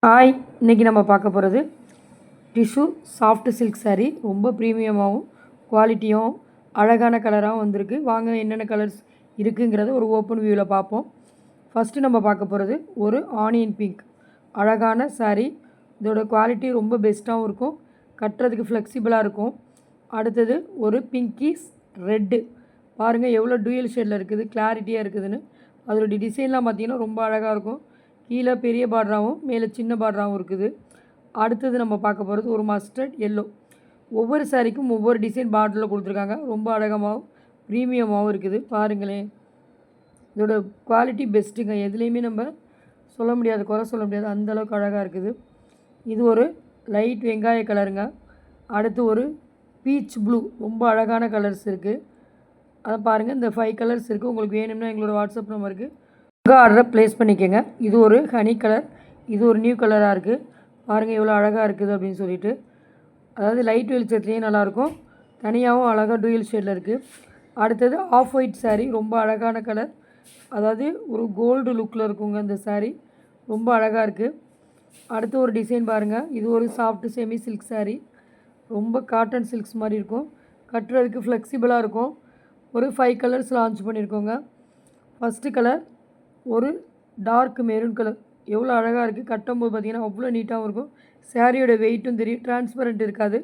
Hi, இன்றைக்கி நம்ம பார்க்க போகிறது டிஷ்யூ சாஃப்ட் சில்க் சாரீ. ரொம்ப ப்ரீமியமாகவும் குவாலிட்டியும் அழகான கலராகவும் வந்திருக்கு. வாங்க என்னென்ன கலர்ஸ் இருக்குங்கிறத ஒரு ஓப்பன் வியூவில் பார்ப்போம். ஃபஸ்ட்டு நம்ம பார்க்க போகிறது ஒரு ஆனியன் பிங்க் அழகான சாரீ. இதோட குவாலிட்டி ரொம்ப பெஸ்ட்டாகவும் இருக்கும், கட்டுறதுக்கு ஃப்ளெக்சிபிளாக இருக்கும். அடுத்தது ஒரு பிங்கிஸ் ரெட்டு. பாருங்கள் எவ்வளோ டூயல் ஷேடில் இருக்குது, கிளாரிட்டியாக இருக்குதுன்னு. அதோடைய டிசைன்லாம் பார்த்திங்கன்னா ரொம்ப அழகாக இருக்கும். கீழே பெரிய பார்டராகவும் மேலே சின்ன பார்டராகவும் இருக்குது. அடுத்தது நம்ம பார்க்க போகிறது ஒரு மஸ்டர்ட் எல்லோ. ஒவ்வொரு சாரிக்கும் ஒவ்வொரு டிசைன் பார்டரில் கொடுத்துருக்காங்க. ரொம்ப அழகாகவும் ப்ரீமியமாகவும் இருக்குது. பாருங்களேன், இதோட குவாலிட்டி பெஸ்ட்டுங்க. எதுலேயுமே நம்ம சொல்ல முடியாது, குறை சொல்ல முடியாது, அந்தளவுக்கு அழகாக இருக்குது. இது ஒரு லைட் வெங்காய கலருங்க. அடுத்து ஒரு பீச் ப்ளூ, ரொம்ப அழகான கலர்ஸ் இருக்குது. அதை பாருங்கள், இந்த 5 கலர்ஸ் இருக்குது. உங்களுக்கு வேணும்னா எங்களோட வாட்ஸ்அப் நம்பருக்கு ஆர்டரை ப்ளேஸ் பண்ணிக்கோங்க. இது ஒரு ஹனி கலர். இது ஒரு நியூ கலராக இருக்குது. பாருங்கள் எவ்வளோ அழகாக இருக்குது அப்படின்னு சொல்லிட்டு. அதாவது லைட் வெளிச்சத்துலேயும் நல்லாயிருக்கும், தனியாகவும் அழகாக டூயல் ஷேடில் இருக்குது. அடுத்தது ஆஃப் ஒயிட் சாரீ. ரொம்ப அழகான கலர், அதாவது ஒரு கோல்டு லுக்கில் இருக்குங்க இந்த சாரீ. ரொம்ப அழகாக இருக்குது. அடுத்து ஒரு டிசைன் பாருங்கள். இது ஒரு சாஃப்ட் செமி சில்க் சாரீ. ரொம்ப காட்டன் சில்க்ஸ் மாதிரி இருக்கும், கட்டுறதுக்கு ஃப்ளெக்சிபிளாக இருக்கும். ஒரு 5 கலர்ஸ் லான்ச் பண்ணியிருக்கோங்க. ஃபஸ்ட்டு கலர் ஒரு டார்க் மெரூன் கலர். எவ்வளோ அழகாக இருக்குது, கட்டும்போது பார்த்திங்கன்னா அவ்வளோ நீட்டாகவும் இருக்கும். சாரியோட வெயிட்டும் தெரியும், டிரான்ஸ்பரண்ட் இருக்காது,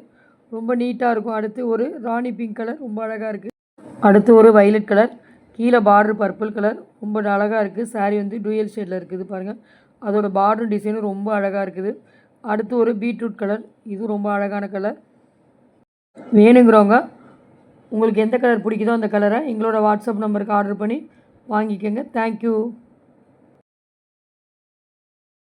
ரொம்ப நீட்டாக இருக்கும். அடுத்து ஒரு ராணி பிங்க் கலர், ரொம்ப அழகாக இருக்குது. அடுத்து ஒரு வைலட் கலர், கீழே பார்டர் பர்பிள் கலர், ரொம்ப அழகாக இருக்குது. சாரீ வந்து டூயல் ஷேடில் இருக்குது பாருங்கள். அதோட பார்டர் டிசைனும் ரொம்ப அழகாக இருக்குது. அடுத்து ஒரு பீட்ரூட் கலர், இது ரொம்ப அழகான கலர். வேணுங்கிறவங்க உங்களுக்கு எந்த கலர் பிடிக்குதோ அந்த கலரை எங்களோட வாட்ஸ்அப் நம்பருக்கு ஆர்டர் பண்ணி வாங்கிக்கோங்க. தேங்க்யூ.